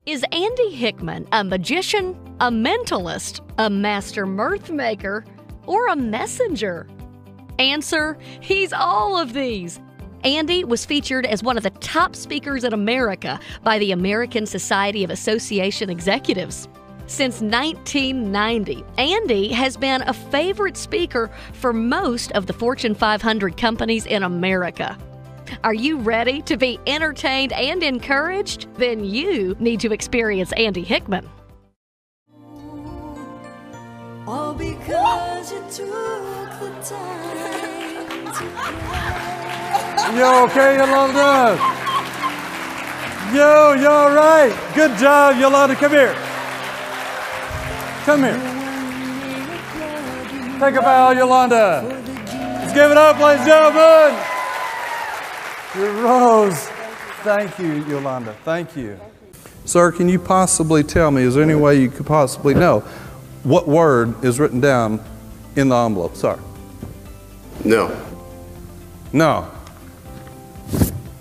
Is Andy Hickman a magician, a mentalist, a master mirth maker, or a messenger? Answer: he's all of these. Andy was featured as one of the top speakers in America by the American Society of Association Executives. Since 1990, Andy has been a favorite speaker for most of the Fortune 500 companies in America. Are you ready to be entertained and encouraged? Then you need to experience Andy Hickman. All because you took the time to cry. You okay, Yolanda? Yo, you all right? Good job, Yolanda. Come here. Come here. Take a bow, Yolanda. Let's give it up, ladies and gentlemen. Your rose. Thank you, Yolanda. Thank you. Sir, can you possibly tell me, is there any way you could possibly know what word is written down in the envelope? Sir. No. No.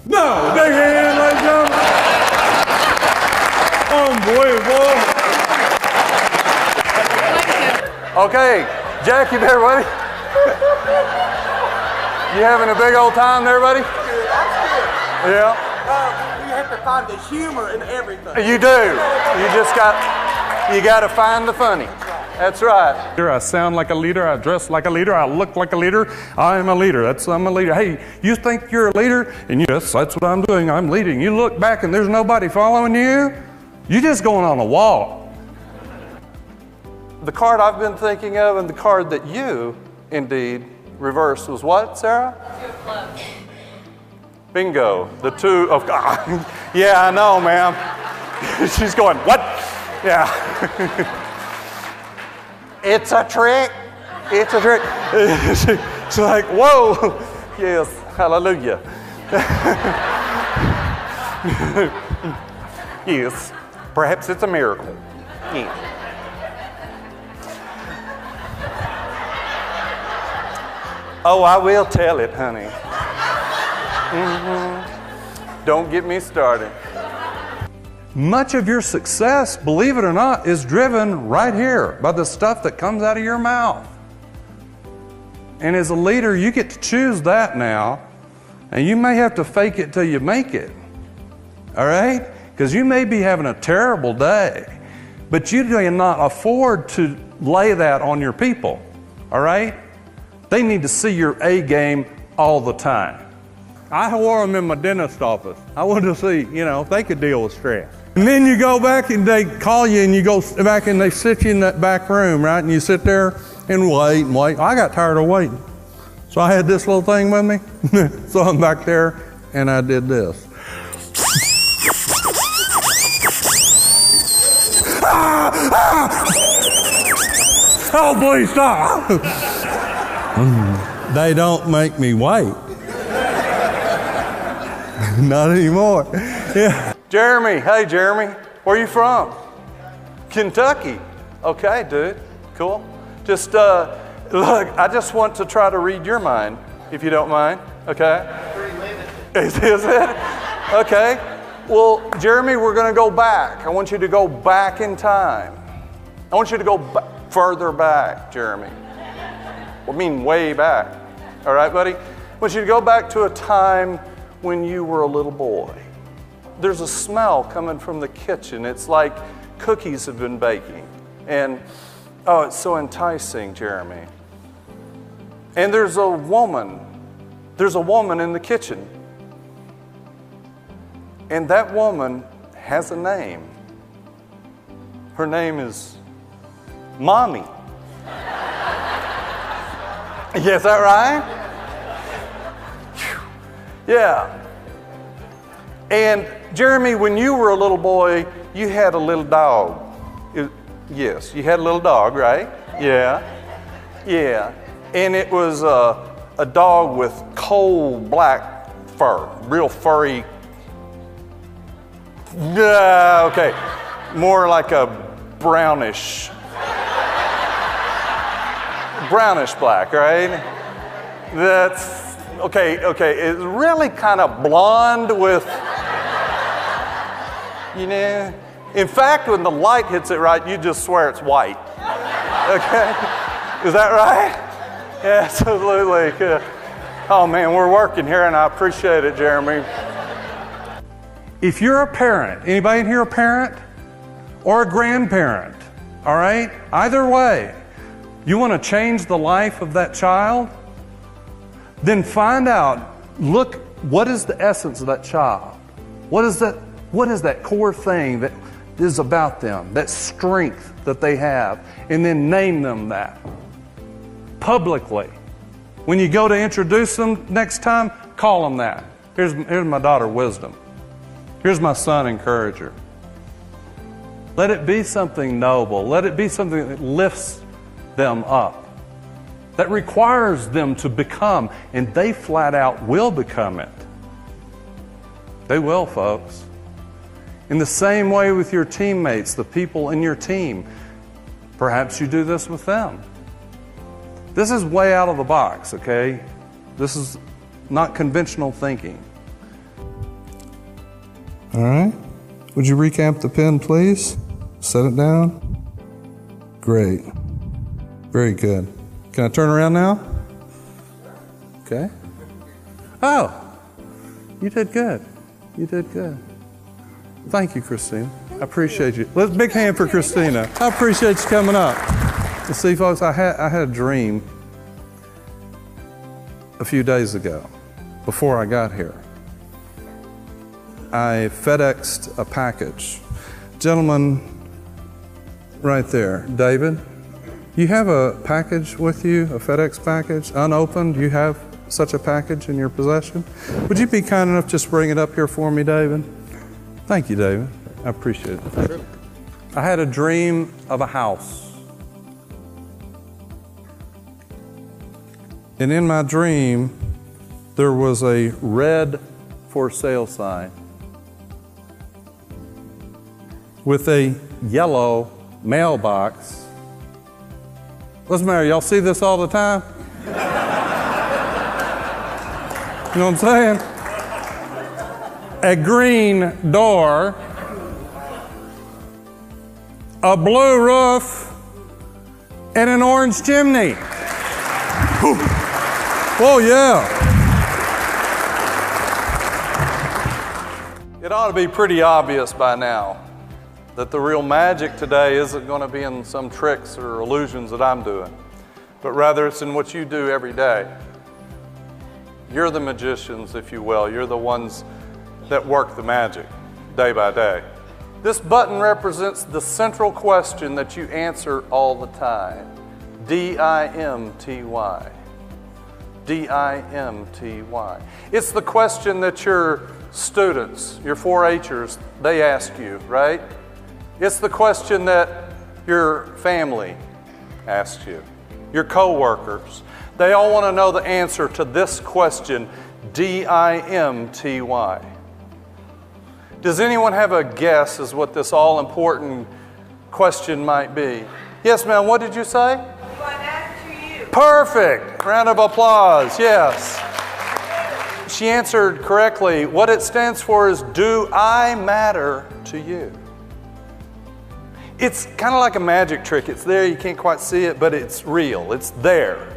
No! Big hand, ladies and gentlemen. Unbelievable. Okay, Jack, you there, buddy? You having a big old time there, buddy? Yeah. You have to find the humor in everything. You do. You got to find the funny. That's right. I sound like a leader. I dress like a leader. I look like a leader. I am a leader. I'm a leader. Hey, you think you're a leader? And yes, that's what I'm doing. I'm leading. You look back and there's nobody following you. You're just going on a walk. The card I've been thinking of and the card that you, indeed, reversed was what, Sarah? Bingo. The two of God. Yeah, I know, ma'am. She's going, what? Yeah. It's a trick. It's a trick. She's like, whoa. Yes, hallelujah. Yes, perhaps it's a miracle. Yeah. Oh, I will tell it, honey. Mm-hmm. Don't get me started. Much of your success, believe it or not, is driven right here by the stuff that comes out of your mouth. And as a leader, you get to choose that now, and you may have to fake it till you make it. All right? Because you may be having a terrible day, but you cannot afford to lay that on your people. All right? They need to see your A game all the time. I wore them in my dentist office. I wanted to see, if they could deal with stress. And then you go back and they call you and you go back and they sit you in that back room, right? And you sit there and wait and wait. I got tired of waiting. So I had this little thing with me. So I'm back there and I did this. Oh, please stop. They don't make me wait. Not anymore. Yeah. Jeremy, hey Jeremy, where are you from? Kentucky. Okay, dude, cool. Just look, I just want to try to read your mind, if you don't mind. Okay. Is it? Okay. Well, Jeremy, we're going to go back. I want you to go back in time. I want you to go further back, Jeremy. I mean, way back. All right, buddy? I want you to go back to a time when you were a little boy. There's a smell coming from the kitchen. It's like cookies have been baking. And, oh, it's so enticing, Jeremy. And there's a woman in the kitchen. And that woman has a name. Her name is Mommy. Is that right? Yeah. And Jeremy, when you were a little boy, you had a little dog. Yes, you had a little dog, right? Yeah. Yeah. And it was a dog with coal black fur, real furry. Okay. More like a brownish black, right? That's, okay, it's really kind of blonde with, In fact, when the light hits it right, you just swear it's white. Okay? Is that right? Yeah, absolutely. Yeah. Oh man, we're working here and I appreciate it, Jeremy. If you're a parent, anybody in here a parent? Or a grandparent, all right? Either way, you want to change the life of that child? Then find out, look, what is the essence of that child? What is that core thing that is about them, that strength that they have? And then name them that publicly. When you go to introduce them next time, call them that. Here's my daughter, Wisdom. Here's my son, Encourager. Let it be something noble. Let it be something that lifts them up, that requires them to become, and they flat out will become it. They will, folks. In the same way with your teammates, the people in your team, perhaps you do this with them. This is way out of the box, okay? This is not conventional thinking. All right. Would you recap the pen, please? Set it down. Great. Very good. Can I turn around now? Okay. Oh, you did good. You did good. Thank you, Christina. I appreciate you. Let's big hand for Christina. I appreciate you coming up. You see, folks, I had a dream a few days ago, before I got here. I FedExed a package. Gentleman right there, David, you have a package with you, a FedEx package, unopened. You have such a package in your possession? Would you be kind enough to just bring it up here for me, David? Thank you, David. I appreciate it. Thank you. I had a dream of a house. And in my dream, there was a red for sale sign with a yellow mailbox. What's the matter? Y'all see this all the time? You know what I'm saying? A green door, a blue roof, and an orange chimney. Oh, yeah. It ought to be pretty obvious by now that the real magic today isn't going to be in some tricks or illusions that I'm doing, but rather it's in what you do every day. You're the magicians, if you will. You're the ones that work the magic day by day. This button represents the central question that you answer all the time. D-I-M-T-Y. D-I-M-T-Y. It's the question that your students, your 4-H'ers, they ask you, right? It's the question that your family asks you, your coworkers. They all want to know the answer to this question, D-I-M-T-Y. Does anyone have a guess as what this all-important question might be? Yes, ma'am, what did you say? What matters to you? Perfect. Round of applause, yes. She answered correctly. What it stands for is, do I matter to you? It's kind of like a magic trick. It's there, you can't quite see it, but it's real. It's there.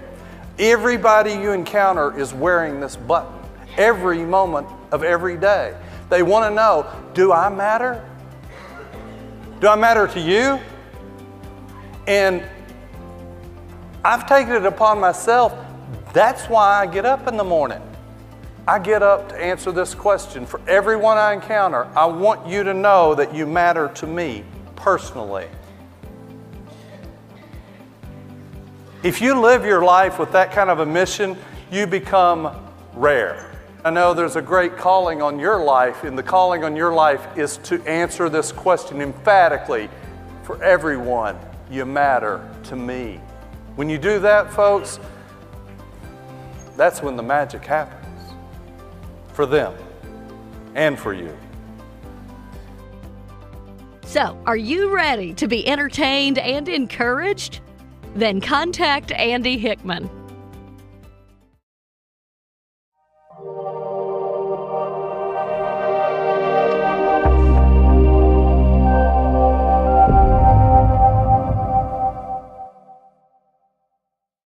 Everybody you encounter is wearing this button every moment of every day. They want to know, do I matter? Do I matter to you? And I've taken it upon myself. That's why I get up in the morning. I get up to answer this question. For everyone I encounter, I want you to know that you matter to me personally. If you live your life with that kind of a mission, you become rare. I know there's a great calling on your life, and the calling on your life is to answer this question emphatically. For everyone, you matter to me. When you do that, folks, that's when the magic happens. For them and for you. So, are you ready to be entertained and encouraged? Then contact Andy Hickman.